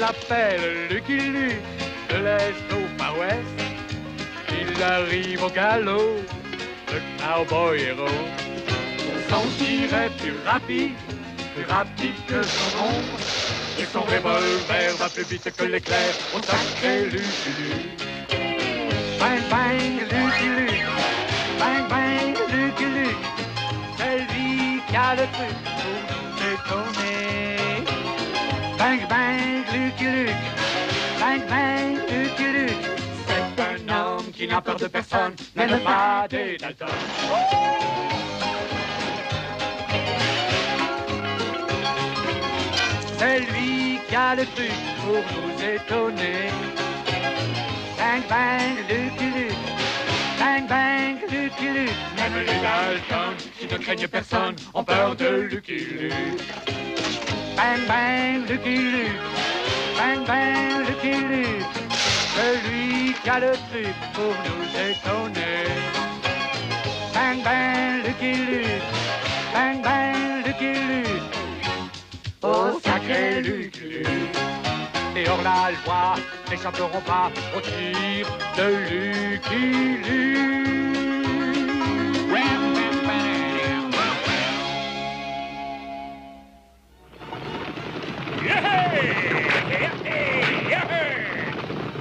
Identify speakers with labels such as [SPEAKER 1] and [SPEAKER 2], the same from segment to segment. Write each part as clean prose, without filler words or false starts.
[SPEAKER 1] s'appelle Lucky Luke, de l'Est au Far West. Il arrive au galop, le cowboy héros. Son tir est plus rapide que son ombre. Et son revolver va plus vite que l'éclair au sacré Lucky Luke. Bang bang Lucky Luke, bang bang Lucky Luke. C'est lui qui a le truc pour nous étonner. Bang bang Lucky Luke, bang bang Lucky Luke. C'est un homme qui n'a peur de personne, même pas des Dalton. C'est lui qui a le truc pour nous étonner. Bang bang Lucky Luke, bang bang Lucky Luke. Même les Dalton, qui ne craignent personne, ont peur de Lucky Luke. Bang bang Lucky Luke, bang bang Lucky Luke. Celui qui a le truc pour nous étonner. Bang bang Lucky Luke, bang bang Lucky Luke. Oh sacré Lucky Luke. Et hors la loi n'échapperont pas au tir de Lucky Luke.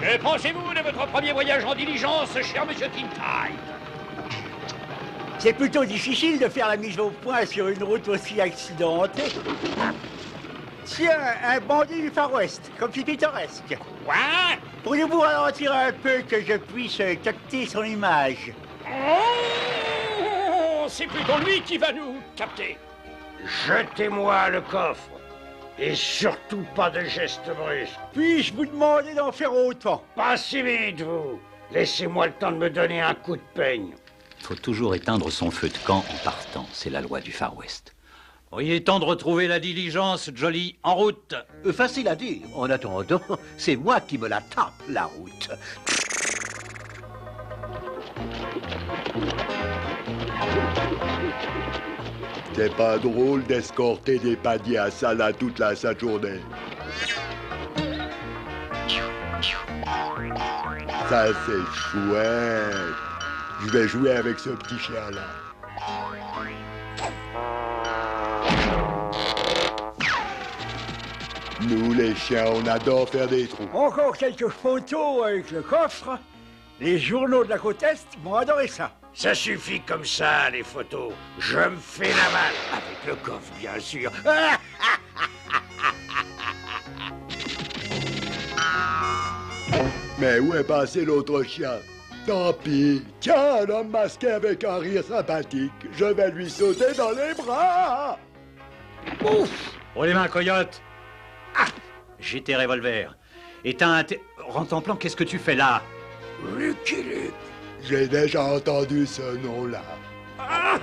[SPEAKER 2] Que pensez-vous de votre premier voyage en diligence, cher monsieur Tintide?
[SPEAKER 3] C'est plutôt difficile de faire la mise au point sur une route aussi accidentée. Tiens, un bandit du Far West, comme c'est pittoresque.
[SPEAKER 2] Quoi?
[SPEAKER 3] Pourriez-vous ralentir un peu que je puisse capter son image?
[SPEAKER 2] Oh, c'est plutôt lui qui va nous capter.
[SPEAKER 4] Jetez-moi le coffre. Et surtout pas de gestes brusques.
[SPEAKER 3] Puis-je vous demander d'en faire autant?
[SPEAKER 4] Pas si vite, vous. Laissez-moi le temps de me donner un coup de peigne.
[SPEAKER 5] Faut toujours éteindre son feu de camp en partant, c'est la loi du Far West. Oh, il est temps de retrouver la diligence, Jolly, en route.
[SPEAKER 6] Facile à dire. En attendant, c'est moi qui me la tape, la route.
[SPEAKER 7] C'est pas drôle d'escorter des paniers à salade toute la journée. Ça, c'est chouette. Je vais jouer avec ce petit chien-là. Nous, les chiens, on adore faire des trous.
[SPEAKER 3] Encore quelques photos avec le coffre. Les journaux de la côte Est vont adorer ça.
[SPEAKER 4] Ça suffit comme ça, les photos. Je me fais la malle. Avec le coffre, bien sûr.
[SPEAKER 7] Mais où est passé l'autre chien? Tant pis. Tiens, un homme masqué avec un rire sympathique. Je vais lui sauter dans les bras.
[SPEAKER 5] Ouf! Oh les mains, coyote! Ah! J'ai tes revolvers. Éteins rentre en plan, qu'est-ce que tu fais là?
[SPEAKER 4] Lucky Luke.
[SPEAKER 7] J'ai déjà entendu ce nom-là.
[SPEAKER 4] Ah!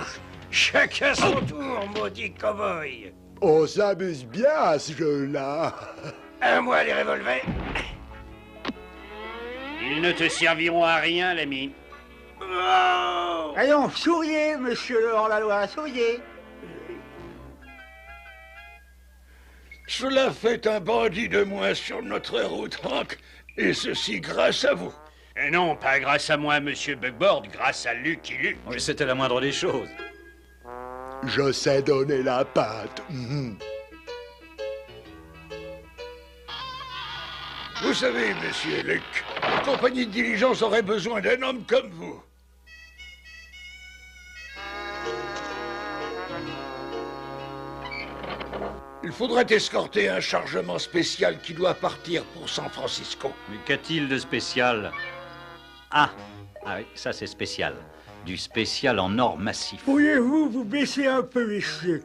[SPEAKER 4] Chacun son tour, maudit cow-boy.
[SPEAKER 7] On s'amuse bien à ce jeu-là.
[SPEAKER 4] À moi les revolvers.
[SPEAKER 2] Ils ne te serviront à rien, l'ami.
[SPEAKER 4] Oh!
[SPEAKER 3] Allons, souriez, monsieur le hors-la-loi, souriez.
[SPEAKER 8] Cela fait un bandit de moins sur notre route, Hank. Et ceci grâce à vous.
[SPEAKER 2] Et non, pas grâce à moi, monsieur Bugboard, grâce à Lucky Luke.
[SPEAKER 5] Oui, c'était la moindre des choses.
[SPEAKER 7] Je sais donner la patte.
[SPEAKER 8] Vous savez, monsieur Luke, la compagnie de diligence aurait besoin d'un homme comme vous. Il faudrait escorter un chargement spécial qui doit partir pour San Francisco.
[SPEAKER 5] Mais qu'a-t-il de spécial? Ah oui, ça c'est spécial. Du spécial en or massif.
[SPEAKER 3] Pourriez-vous vous baisser un peu, messieurs?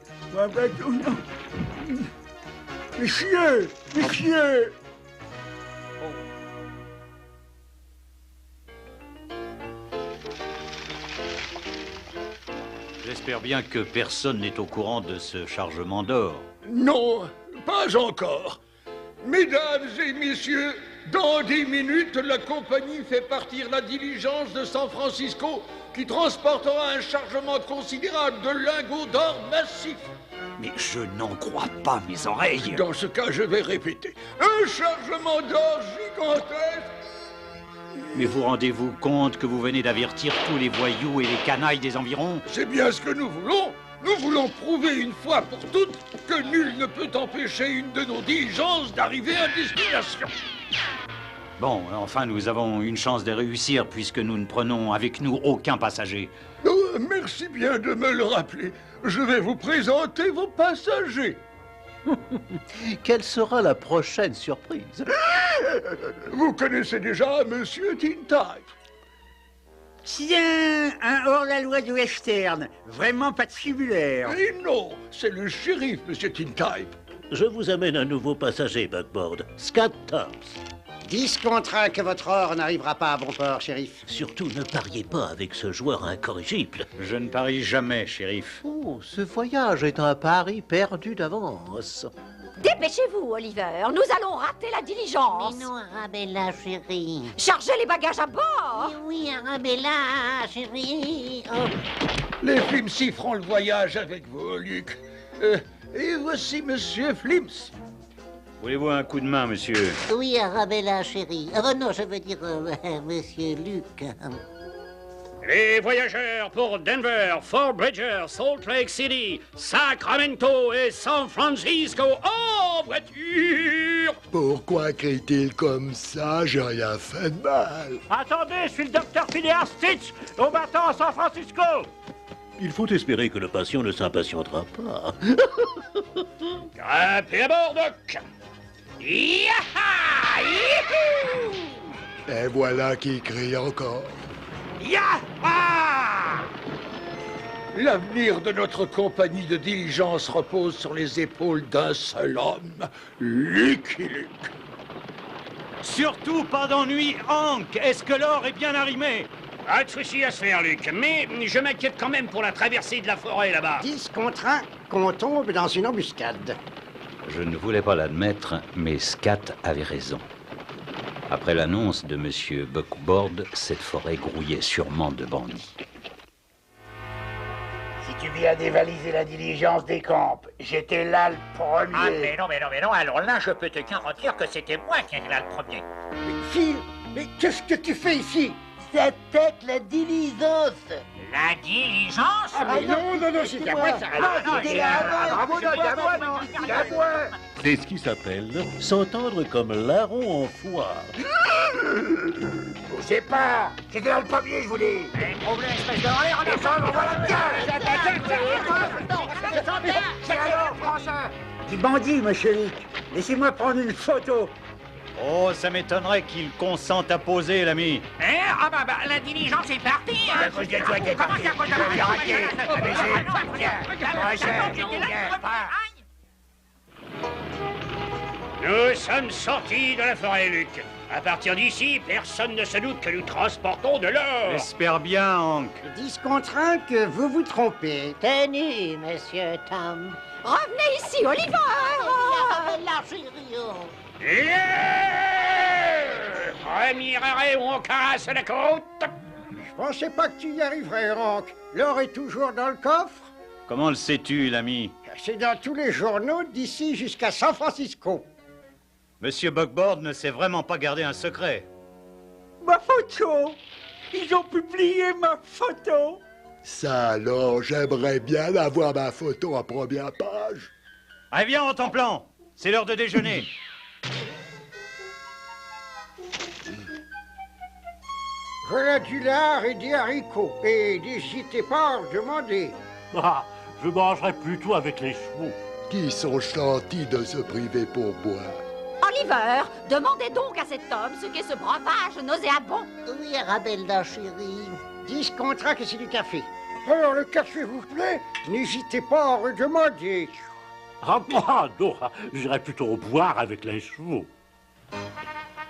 [SPEAKER 3] Messieurs! Messieurs!
[SPEAKER 5] J'espère bien que personne n'est au courant de ce chargement d'or.
[SPEAKER 8] Non, pas encore. Mesdames et messieurs, dans 10 minutes, la compagnie fait partir la diligence de San Francisco qui transportera un chargement considérable de lingots d'or massif.
[SPEAKER 4] Mais je n'en crois pas mes oreilles.
[SPEAKER 8] Dans ce cas, je vais répéter. Un chargement d'or gigantesque.
[SPEAKER 5] Mais vous rendez-vous compte que vous venez d'avertir tous les voyous et les canailles des environs?
[SPEAKER 8] C'est bien ce que nous voulons. Nous voulons prouver une fois pour toutes que nul ne peut empêcher une de nos diligences d'arriver à destination.
[SPEAKER 5] Bon, enfin, nous avons une chance de réussir puisque nous ne prenons avec nous aucun passager.
[SPEAKER 8] Oh, merci bien de me le rappeler. Je vais vous présenter vos passagers.
[SPEAKER 6] Quelle sera la prochaine surprise?
[SPEAKER 8] Vous connaissez déjà Monsieur Tintype.
[SPEAKER 3] Tiens, un hors-la-loi du western. Vraiment pas de tribulaire.
[SPEAKER 8] Et non, c'est le shérif, Monsieur Tintype.
[SPEAKER 9] Je vous amène un nouveau passager, Buckboard. Scat Toms.
[SPEAKER 10] 10 contre 1 que votre or n'arrivera pas à bon port, shérif.
[SPEAKER 9] Surtout ne pariez pas avec ce joueur incorrigible.
[SPEAKER 5] Je ne parie jamais, shérif.
[SPEAKER 6] Oh, ce voyage est un pari perdu d'avance.
[SPEAKER 11] Dépêchez-vous, Oliver. Nous allons rater la diligence.
[SPEAKER 12] Mais non, Arabella, chérie.
[SPEAKER 11] Chargez les bagages à bord.
[SPEAKER 12] Mais oui, Arabella, chérie. Oh.
[SPEAKER 8] Les Flimsy feront le voyage avec vous, Luc. Et voici Monsieur Flims.
[SPEAKER 5] Voulez-vous un coup de main, monsieur?
[SPEAKER 12] Oui, Arabella, chérie. Non, je veux dire, Monsieur Luc.
[SPEAKER 2] Les voyageurs pour Denver, Fort Bridger, Salt Lake City, Sacramento et San Francisco en voiture!
[SPEAKER 7] Pourquoi crie-t-il comme ça? J'ai rien fait de mal.
[SPEAKER 2] Attendez, je suis le docteur Phileas Stitch, au bâton à San Francisco!
[SPEAKER 9] Il faut espérer que le patient ne s'impatientera pas.
[SPEAKER 2] Grimpez à bord, Doc! Yaha! Youhou!
[SPEAKER 7] Et voilà qui crie encore.
[SPEAKER 2] Yaha!
[SPEAKER 8] L'avenir de notre compagnie de diligence repose sur les épaules d'un seul homme, Lucky Luke.
[SPEAKER 5] Surtout pas d'ennui, Hank. Est-ce que l'or est bien arrimé?
[SPEAKER 2] Pas de soucis à se faire, Luc, mais je m'inquiète quand même pour la traversée de la forêt là-bas.
[SPEAKER 10] 10 contre 1 qu'on tombe dans une embuscade.
[SPEAKER 5] Je ne voulais pas l'admettre, mais Scat avait raison. Après l'annonce de Monsieur Buckboard, cette forêt grouillait sûrement de bandits.
[SPEAKER 3] Si tu viens dévaliser la diligence des campes, j'étais là le premier.
[SPEAKER 13] Ah, mais non, alors là, je peux te garantir que c'était moi qui étais là le premier.
[SPEAKER 10] Phil, mais qu'est-ce que tu fais ici? Ça tête la diligence.
[SPEAKER 13] La diligence?
[SPEAKER 10] Ah, mais non, c'était à moi, ça. C'était à moi.
[SPEAKER 9] C'est ce qui s'appelle s'entendre comme larron en foire.
[SPEAKER 3] Bougez pas. J'étais là le premier, je vous dis.
[SPEAKER 13] Un problème, espèce de l'air,
[SPEAKER 3] Descendre, voilà bien. Du bandit, monsieur Luc. Laissez-moi prendre une photo.
[SPEAKER 5] Oh, ça m'étonnerait qu'il consente à poser, l'ami.
[SPEAKER 13] Hein? Ah bah, la diligence est partie, hein?
[SPEAKER 3] À cause de toi, t'es parti. Je vais lui arrêter.
[SPEAKER 2] Nous sommes sortis de la forêt, Luc. À partir d'ici, personne ne se doute que nous transportons de l'or.
[SPEAKER 5] J'espère bien, Hank.
[SPEAKER 10] 10 contre 1 que vous vous trompez.
[SPEAKER 12] Tenez, Monsieur Tom.
[SPEAKER 11] Revenez ici, Oliver.
[SPEAKER 12] Arabella, chérie.
[SPEAKER 2] Premier arrêt où on caresse la côte.
[SPEAKER 10] Je pensais pas que tu y arriverais, Hank. L'or est toujours dans le coffre.
[SPEAKER 5] Comment le sais-tu, l'ami?
[SPEAKER 10] C'est dans tous les journaux d'ici jusqu'à San Francisco.
[SPEAKER 5] Monsieur Buckboard ne sait vraiment pas garder un secret.
[SPEAKER 3] Ma photo. Ils ont publié ma photo.
[SPEAKER 7] Ça alors, j'aimerais bien avoir ma photo en première page.
[SPEAKER 5] Allez, viens, en temps plan. C'est l'heure de déjeuner.
[SPEAKER 10] Voilà du lard et des haricots. Et n'hésitez pas à en demander.
[SPEAKER 9] Ah, je mangerai plutôt avec les chevaux.
[SPEAKER 7] Qui sont gentils de se priver pour boire.
[SPEAKER 11] Oliver, demandez donc à cet homme ce qu'est ce breuvage nauséabond.
[SPEAKER 12] Oui, Arabella, chérie.
[SPEAKER 10] 10 contre 1 que c'est du café. Alors le café vous plaît? N'hésitez pas à en redemander.
[SPEAKER 9] Ah, non, j'irai plutôt boire avec les chevaux.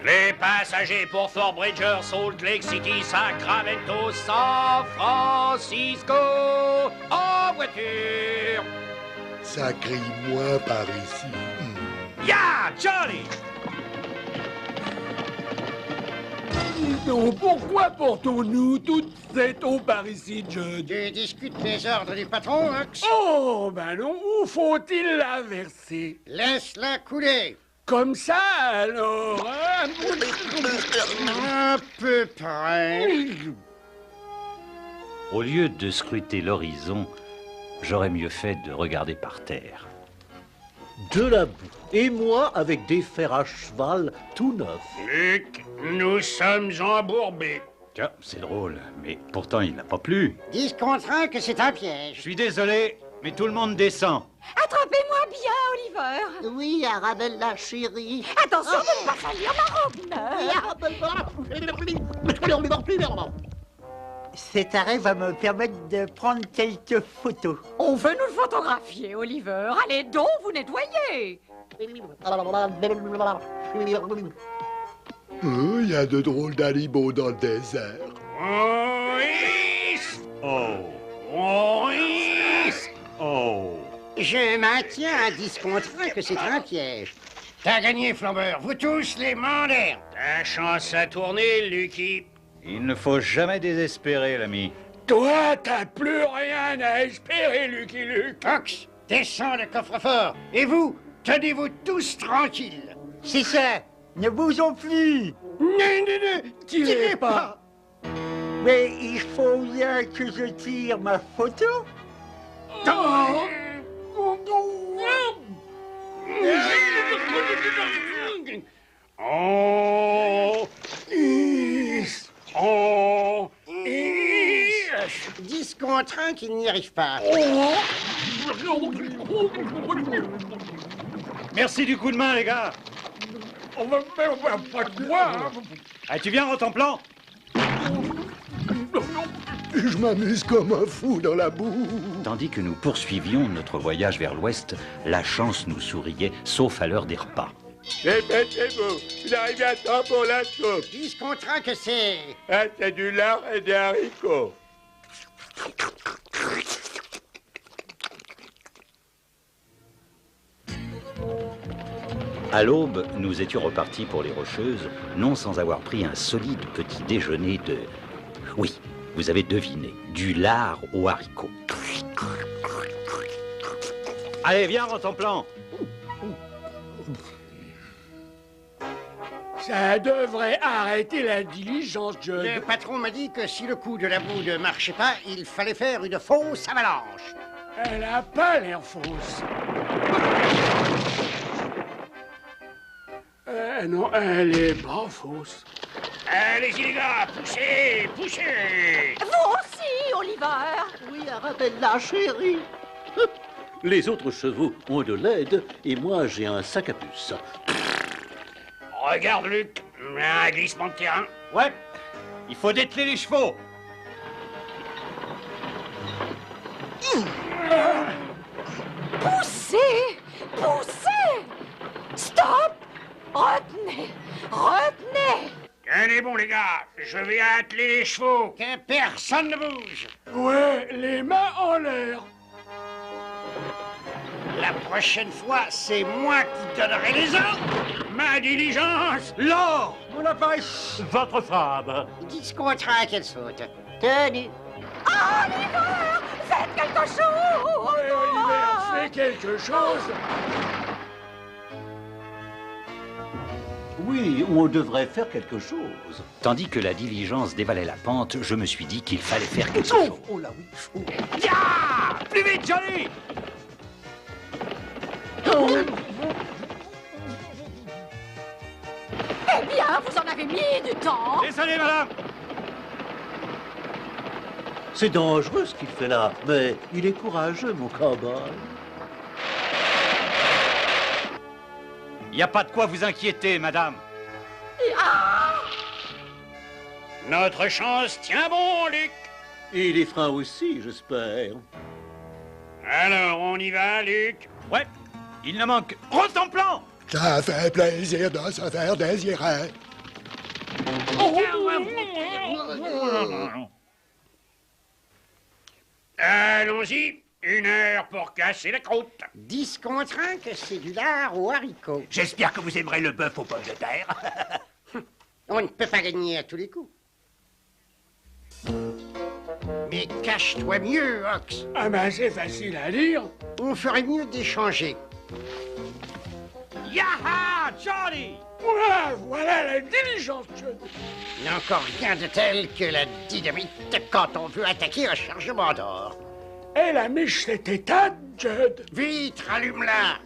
[SPEAKER 2] Les passagers pour Fort Bridger, Salt Lake City, Sacramento, San Francisco, en voiture.
[SPEAKER 7] Ça crie moins par ici.
[SPEAKER 5] Ya, Charlie!
[SPEAKER 8] Dis donc, pourquoi portons-nous toute cette eau par ici, Judd?
[SPEAKER 10] Tu discutes les ordres du patron, Hux?
[SPEAKER 8] Oh, ben non, où faut-il la verser?
[SPEAKER 10] Laisse-la couler.
[SPEAKER 8] Comme ça, alors, hein?
[SPEAKER 10] À peu près.
[SPEAKER 5] Au lieu de scruter l'horizon, j'aurais mieux fait de regarder par terre.
[SPEAKER 6] De la boue. Et moi, avec des fers à cheval tout neufs.
[SPEAKER 2] Luc, nous sommes embourbés.
[SPEAKER 5] Tiens, c'est drôle, mais pourtant il n'a pas plu.
[SPEAKER 10] 10 contre 1 que c'est un
[SPEAKER 5] Je
[SPEAKER 10] piège.
[SPEAKER 5] suis désolé, mais tout le monde descend.
[SPEAKER 11] Attrapez-moi bien, Oliver.
[SPEAKER 12] Oui, Arabella, chérie.
[SPEAKER 11] Attention de ne pas salir ma robe neuve.
[SPEAKER 3] Cet arrêt va me permettre de prendre quelques photos.
[SPEAKER 11] On veut nous le photographier, Oliver. Allez donc, vous nettoyez.
[SPEAKER 7] Il y a de drôles d'animaux dans le désert.
[SPEAKER 10] Je maintiens à 10 contre 1 que c'est un piège. T'as gagné, flambeur. Vous tous les manders.
[SPEAKER 2] Ta chance à tourner, Lucky.
[SPEAKER 5] Il ne faut jamais désespérer, l'ami.
[SPEAKER 8] Toi, t'as plus rien à espérer, Lucky Luke.
[SPEAKER 10] Hux, descends le coffre-fort. Et vous, tenez-vous tous tranquilles.
[SPEAKER 3] C'est ça. Ne bougeons plus.
[SPEAKER 8] Ne tirez pas.
[SPEAKER 3] Mais il faut bien que je tire ma photo.
[SPEAKER 10] Oh, 10 contre 1 qu'il n'y arrive pas.
[SPEAKER 5] Merci du coup de main, les gars.
[SPEAKER 8] On va faire pas de quoi, hein.
[SPEAKER 5] Ah, tu viens, Rotemplan?
[SPEAKER 7] Je m'amuse comme un fou dans la boue.
[SPEAKER 5] Tandis que nous poursuivions notre voyage vers l'ouest, la chance nous souriait, sauf à l'heure des repas.
[SPEAKER 7] Eh ben, c'est beau. Vous arrivez à temps pour la soupe.
[SPEAKER 10] 10 contre 1 que c'est.
[SPEAKER 7] Ah, c'est du lard et des haricots.
[SPEAKER 5] À l'aube, nous étions repartis pour les Rocheuses, non sans avoir pris un solide petit déjeuner de... Oui, vous avez deviné, du lard aux haricots. Allez, viens, Rotemplan.
[SPEAKER 8] Ça devrait arrêter la diligence, Judd.
[SPEAKER 10] Le patron m'a dit que si le coup de la boue ne marchait pas, il fallait faire une fausse avalanche.
[SPEAKER 8] Elle a pas l'air fausse. Non, elle est pas fausse.
[SPEAKER 2] Allez-y, les gars, poussez, poussez.
[SPEAKER 11] Vous aussi, Oliver.
[SPEAKER 6] Oui, Arabella, chérie. Les autres chevaux ont de l'aide et moi j'ai un sac à puce.
[SPEAKER 2] Regarde, Luc, un glissement de terrain.
[SPEAKER 5] Ouais, il faut dételer les chevaux.
[SPEAKER 11] Poussez, poussez. Stop. Retenez, retenez.
[SPEAKER 2] Tenez bon, les gars, je vais atteler les chevaux.
[SPEAKER 10] Que personne ne bouge.
[SPEAKER 8] Ouais, les mains en l'air.
[SPEAKER 10] La prochaine fois, c'est moi qui donnerai les ordres.
[SPEAKER 2] Ma diligence.
[SPEAKER 8] L'or, mon appareil.
[SPEAKER 9] Votre femme.
[SPEAKER 10] 10 contre 1 qu'elle saute.
[SPEAKER 12] Tenu.
[SPEAKER 11] Oliver, faites quelque chose.
[SPEAKER 8] Ouais, Oliver, fais quelque chose.
[SPEAKER 6] Oui, on devrait faire quelque chose.
[SPEAKER 5] Tandis que la diligence dévalait la pente, je me suis dit qu'il fallait faire quelque chose.
[SPEAKER 6] Oh là oui. Oh.
[SPEAKER 5] Ya! Plus vite, Johnny!
[SPEAKER 11] Eh bien, vous en avez mis du temps.
[SPEAKER 5] Désolé, madame!
[SPEAKER 6] C'est dangereux ce qu'il fait là, mais il est courageux, mon cowboy.
[SPEAKER 5] Il n'y a pas de quoi vous inquiéter, madame.
[SPEAKER 11] Ah!
[SPEAKER 2] Notre chance tient bon, Luc.
[SPEAKER 6] Et les freins aussi, j'espère.
[SPEAKER 2] Alors, on y va, Luc?
[SPEAKER 5] Ouais, il ne manque... Rotemplan!
[SPEAKER 7] Ça fait plaisir de se faire désirer.
[SPEAKER 2] Allons-y, 1 heure pour casser la croûte.
[SPEAKER 10] 10 contre 1 que c'est du lard aux haricots.
[SPEAKER 4] J'espère que vous aimerez le bœuf aux pommes de terre.
[SPEAKER 10] On ne peut pas gagner à tous les coups. Mais cache-toi mieux, Ox.
[SPEAKER 8] Ah ben, c'est facile à dire.
[SPEAKER 10] On ferait mieux d'échanger.
[SPEAKER 2] Yaha, Johnny!
[SPEAKER 8] Voilà la diligence, Judd.
[SPEAKER 10] Il n'y a encore rien de tel que la dynamite quand on veut attaquer un chargement d'or.
[SPEAKER 8] Et la miche s'est éteinte, Judd.
[SPEAKER 10] Vite, rallume-la.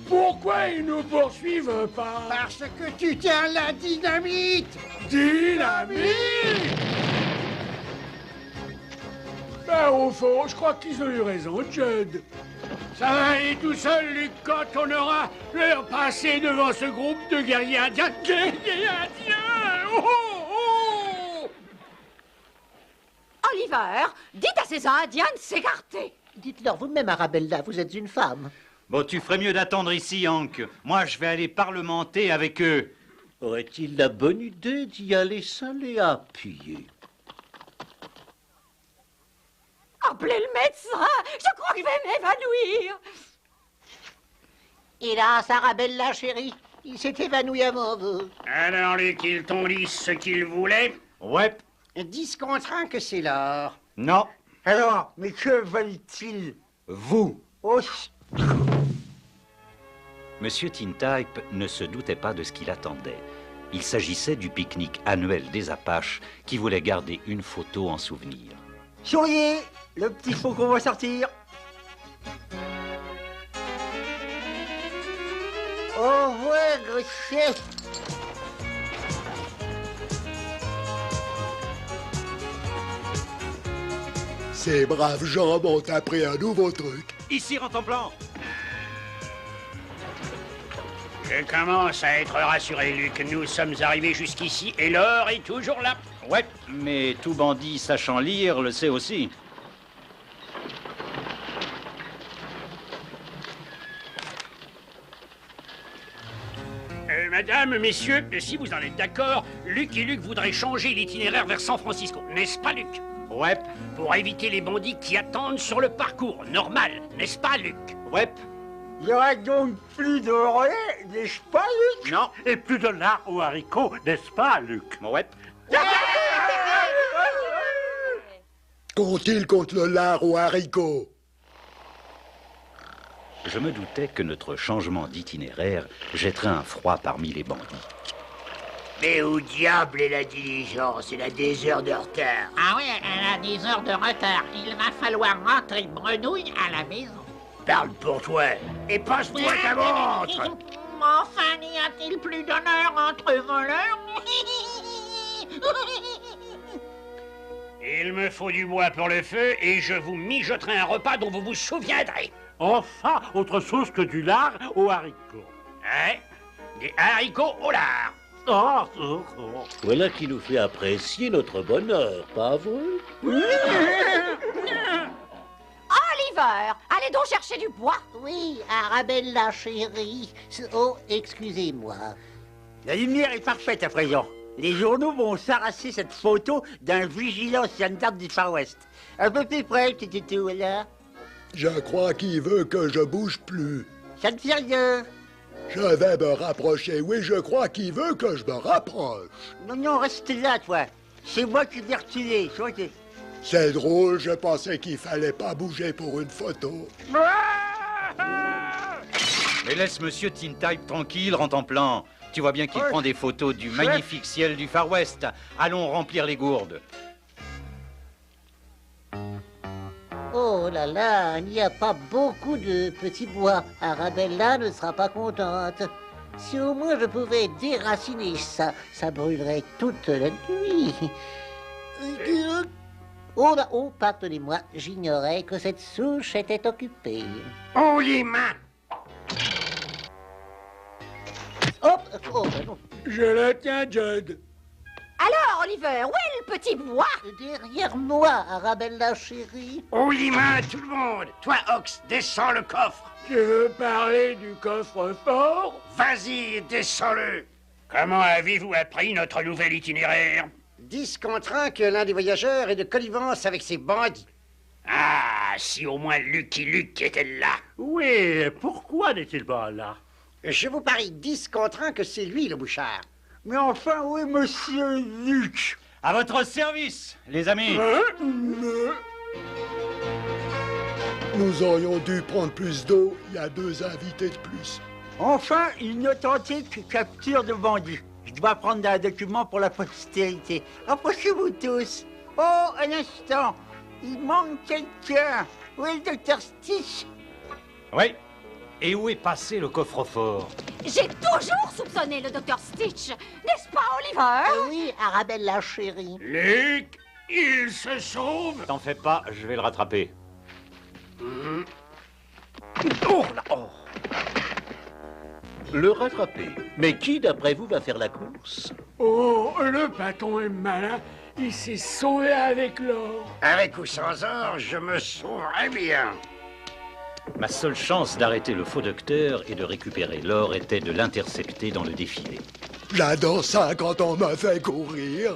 [SPEAKER 8] Pourquoi ils nous poursuivent pas?
[SPEAKER 10] Parce que tu tiens la dynamite.
[SPEAKER 8] Dynamite? Ben, au fond, je crois qu'ils ont eu raison, Judd. Ça va aller tout seul, Luc, quand on aura leur passé devant ce groupe de guerriers indiens. Guerriers indiens! Oh, oh!
[SPEAKER 11] Oliver, dites à ces Indiens de s'écarter.
[SPEAKER 12] Dites-leur vous-même, Arabella, vous êtes une femme.
[SPEAKER 5] Bon, tu ferais mieux d'attendre ici, Hank. Moi, je vais aller parlementer avec eux.
[SPEAKER 6] Aurait-il la bonne idée d'y aller seul et appuyé?
[SPEAKER 11] Appelez le médecin, je crois que je vais m'évanouir.
[SPEAKER 12] Hélas, Arabella, chérie, il s'est évanoui avant vous.
[SPEAKER 2] Alors, Luc, ils t'ont dit ce qu'ils voulaient?
[SPEAKER 5] Ouais.
[SPEAKER 10] 10 contre 1 que c'est l'or.
[SPEAKER 5] Non.
[SPEAKER 3] Alors, mais que veulent-ils?
[SPEAKER 5] Vous.
[SPEAKER 3] Oh,
[SPEAKER 5] Monsieur Tintype ne se doutait pas de ce qu'il attendait. Il s'agissait du pique-nique annuel des Apaches qui voulait garder une photo en souvenir.
[SPEAKER 3] souriez, le petit faucon va sortir.
[SPEAKER 12] Au revoir, gros chef.
[SPEAKER 7] Ces braves gens m'ont appris un nouveau truc.
[SPEAKER 5] Ici, Rantanplan.
[SPEAKER 2] Je commence à être rassuré, Luc. Nous sommes arrivés jusqu'ici et l'or est toujours là.
[SPEAKER 5] Ouais, mais tout bandit sachant lire le sait aussi.
[SPEAKER 2] Madame, messieurs, si vous en êtes d'accord, Luc et Luc voudraient changer l'itinéraire vers San Francisco, n'est-ce pas, Luc?
[SPEAKER 5] Ouais.
[SPEAKER 2] Pour éviter les bandits qui attendent sur le parcours normal, n'est-ce pas, Luc?
[SPEAKER 5] Ouais.
[SPEAKER 3] Il y aura donc plus de relais, n'est-ce pas, Luc?
[SPEAKER 9] Non, et plus de lard aux haricots, n'est-ce pas, Luc?
[SPEAKER 5] Ouais.
[SPEAKER 7] Qu'ont-ils contre le lard aux haricots?
[SPEAKER 5] Je me doutais que notre changement d'itinéraire jetterait un froid parmi les bandits.
[SPEAKER 4] Mais où diable est la diligence? Elle a des heures de retard.
[SPEAKER 14] Ah oui, elle a des heures de retard. Il va falloir rentrer brenouille à la maison.
[SPEAKER 4] Parle pour toi et passe-moi ta montre.
[SPEAKER 14] Enfin, n'y a-t-il plus d'honneur entre voleurs?
[SPEAKER 2] Il me faut du bois pour le feu et je vous mijoterai un repas dont vous vous souviendrez.
[SPEAKER 9] Enfin, autre chose que du lard aux haricots.
[SPEAKER 2] Hein? Des haricots au lard.
[SPEAKER 6] Voilà qui nous fait apprécier notre bonheur, pas vrai?
[SPEAKER 11] Oliver, allez donc chercher du bois.
[SPEAKER 12] Oui, Arabella, chérie. Oh, excusez-moi.
[SPEAKER 3] La lumière est parfaite à présent. Les journaux vont s'arracher cette photo d'un vigilant gendarme du Far West. Un peu plus près, petit tout, là.
[SPEAKER 7] Je crois qu'il veut que je bouge plus.
[SPEAKER 3] Ça ne fait rien.
[SPEAKER 7] Je vais me rapprocher. Oui, je crois qu'il veut que je me rapproche.
[SPEAKER 3] Non, non, reste là, toi. C'est moi qui vais reculer.
[SPEAKER 7] C'est drôle, je pensais qu'il fallait pas bouger pour une photo.
[SPEAKER 5] Mais laisse Monsieur Tintype tranquille, Rantanplan. Tu vois bien qu'il prend des photos du magnifique ciel du Far West. Allons remplir les gourdes.
[SPEAKER 12] Oh là là, il n'y a pas beaucoup de petits bois. Arabella ne sera pas contente. Si au moins je pouvais déraciner ça, ça brûlerait toute la nuit. Oh là, oh, pardonnez-moi, j'ignorais que cette souche était occupée.
[SPEAKER 10] Oh, les mains!
[SPEAKER 12] Hop, oh, non.
[SPEAKER 8] Je la tiens, Judd.
[SPEAKER 11] Alors, Oliver, où est le petit bois?
[SPEAKER 12] Derrière moi, Arabella, chérie.
[SPEAKER 10] Oh, les mains, tout le monde! Toi, Ox, descends le coffre.
[SPEAKER 8] Tu veux parler du coffre-fort?
[SPEAKER 10] Vas-y, descends-le.
[SPEAKER 2] Comment avez-vous appris notre nouvel itinéraire?
[SPEAKER 10] 10 contre 1 que l'un des voyageurs est de connivence avec ces bandits.
[SPEAKER 2] Ah, si au moins Lucky Luke était là.
[SPEAKER 9] Oui, pourquoi n'est-il pas là?
[SPEAKER 10] Je vous parie 10 contre 1 que c'est lui, le bouchard.
[SPEAKER 3] Mais enfin, oui, monsieur Luc.
[SPEAKER 5] À votre service, les amis.
[SPEAKER 7] Nous aurions dû prendre plus d'eau, il y a 2 invités de plus.
[SPEAKER 3] Enfin, une authentique capture de bandit. Je dois prendre un document pour la postérité. Approchez-vous tous. Oh, un instant. Il manque quelqu'un. Où est le docteur Stitch?
[SPEAKER 5] Oui. Et où est passé le coffre-fort?
[SPEAKER 11] J'ai toujours soupçonné le docteur Stitch, n'est-ce pas, Oliver?
[SPEAKER 12] Oui, Arabella, chérie.
[SPEAKER 8] Luc, il se sauve.
[SPEAKER 5] T'en fais pas, je vais le rattraper.
[SPEAKER 6] Oh là, oh. Le rattraper. Mais qui, d'après vous, va faire la course?
[SPEAKER 8] Oh, le patron est malin. Il s'est sauvé avec l'or.
[SPEAKER 2] Avec ou sans or, je me sauverais bien.
[SPEAKER 5] Ma seule chance d'arrêter le faux docteur et de récupérer l'or était de l'intercepter dans le défilé.
[SPEAKER 7] J'adore ça quand on me fait courir.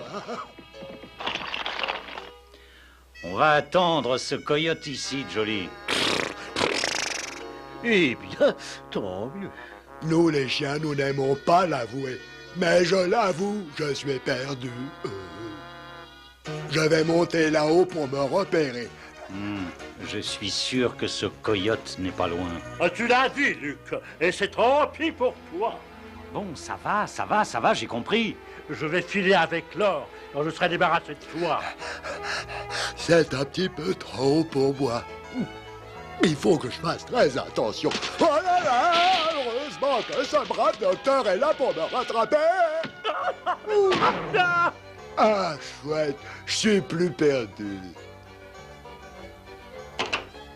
[SPEAKER 5] On va attendre ce coyote ici, Jolie.
[SPEAKER 6] Eh bien, tant mieux.
[SPEAKER 7] Nous, les chiens, nous n'aimons pas l'avouer. Mais je l'avoue, je suis perdu. Je vais monter là-haut pour me repérer.
[SPEAKER 5] Je suis sûr que ce coyote n'est pas loin.
[SPEAKER 9] Ah, tu l'as dit, Luc, et c'est tant pis pour toi.
[SPEAKER 5] Bon, ça va, j'ai compris.
[SPEAKER 9] Je vais filer avec l'or, quand je serai débarrassé de toi.
[SPEAKER 7] C'est un petit peu trop pour moi. Il faut que je fasse très attention. Oh là là! Heureusement que ce brave docteur est là pour me rattraper! Ah, chouette, je suis plus perdu.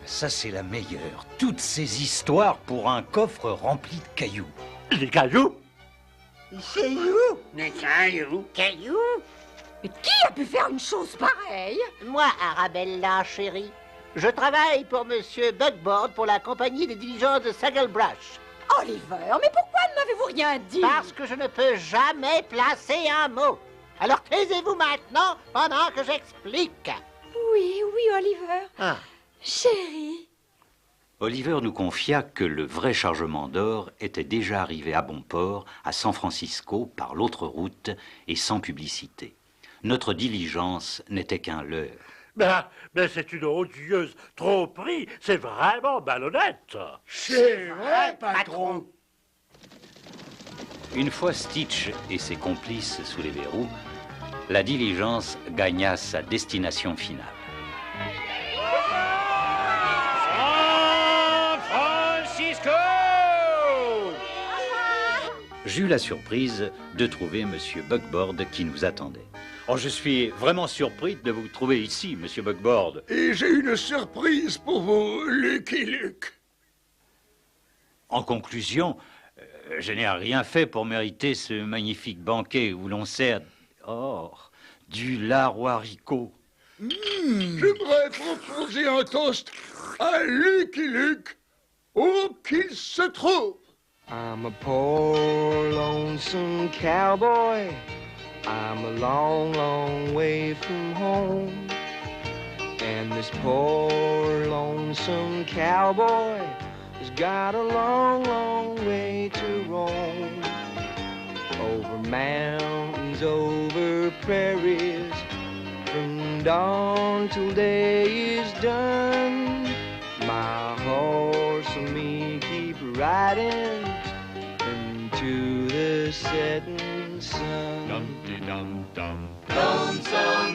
[SPEAKER 5] Ça, c'est la meilleure. Toutes ces histoires pour un coffre rempli de cailloux.
[SPEAKER 9] Les cailloux?
[SPEAKER 3] Cailloux?
[SPEAKER 2] Des cailloux?
[SPEAKER 10] Caillou?
[SPEAKER 11] Mais qui a pu faire une chose pareille?
[SPEAKER 12] Moi, Arabella, chérie. Je travaille pour Monsieur Buckboard pour la compagnie des diligences de Sagglebrush.
[SPEAKER 11] Oliver, mais pourquoi ne m'avez-vous rien dit?
[SPEAKER 12] Parce que je ne peux jamais placer un mot. Alors taisez-vous maintenant pendant que j'explique.
[SPEAKER 11] Oui, Oliver.
[SPEAKER 12] Ah.
[SPEAKER 11] Chérie.
[SPEAKER 5] Oliver nous confia que le vrai chargement d'or était déjà arrivé à bon port, à San Francisco, par l'autre route et sans publicité. Notre diligence n'était qu'un leurre.
[SPEAKER 9] Mais c'est une odieuse tromperie, c'est vraiment malhonnête.
[SPEAKER 8] C'est vrai, patron.
[SPEAKER 5] Une fois Stitch et ses complices sous les verrous, la diligence gagna sa destination finale.
[SPEAKER 2] San Francisco!
[SPEAKER 5] J'eus la surprise de trouver Monsieur Buckboard qui nous attendait. Oh, je suis vraiment surpris de vous trouver ici, Monsieur Buckboard.
[SPEAKER 8] Et j'ai une surprise pour vous, Lucky Luke.
[SPEAKER 5] En conclusion, je n'ai rien fait pour mériter ce magnifique banquet où l'on sert, du lard aux haricots.
[SPEAKER 8] J'aimerais proposer un toast à Lucky Luke, où qu'il se trouve.
[SPEAKER 1] I'm a poor, lonesome cowboy. I'm a long, long way from home. And this poor, lonesome cowboy has got a long, long way to roam. Over mountains, over prairies, from dawn till day is done. My horse and me keep riding into the setting sun.
[SPEAKER 15] Dum-de-dum-dum.
[SPEAKER 1] Lonesome